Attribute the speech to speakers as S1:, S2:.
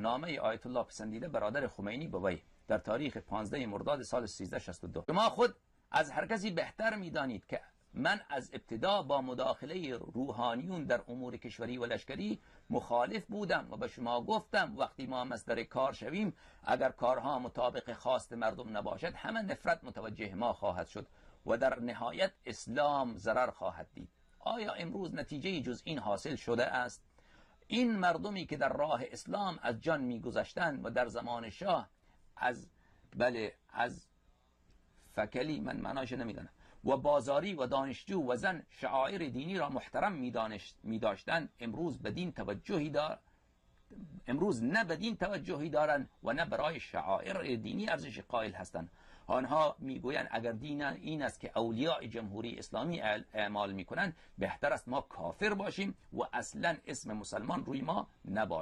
S1: نامه آیت الله پسندیده برادر خمینی به وی در تاریخ 15 مرداد سال 1362. شما خود از هر کسی بهتر میدانید که من از ابتدا با مداخله روحانیون در امور کشوری و لشکری مخالف بودم و به شما گفتم وقتی ما مصدر کار شویم، اگر کارها مطابق خواست مردم نباشد، همه نفرت متوجه ما خواهد شد و در نهایت اسلام ضرر خواهد دید. آیا امروز نتیجه جز این حاصل شده است؟ این مردمی که در راه اسلام از جان میگذشتند و در زمان شاه از فکلی، من معناش نمیدانم، و بازاری و دانشجو و زن شعائر دینی را محترم می‌داشتند، امروز نه بدین توجهی دارند و نه برای شعائر دینی ارزش قائل هستند. آنها میگویند اگر دین این است که اولیاء جمهوری اسلامی اعمال میکنند، بهتر است ما کافر باشیم و اصلا اسم مسلمان روی ما نباشد.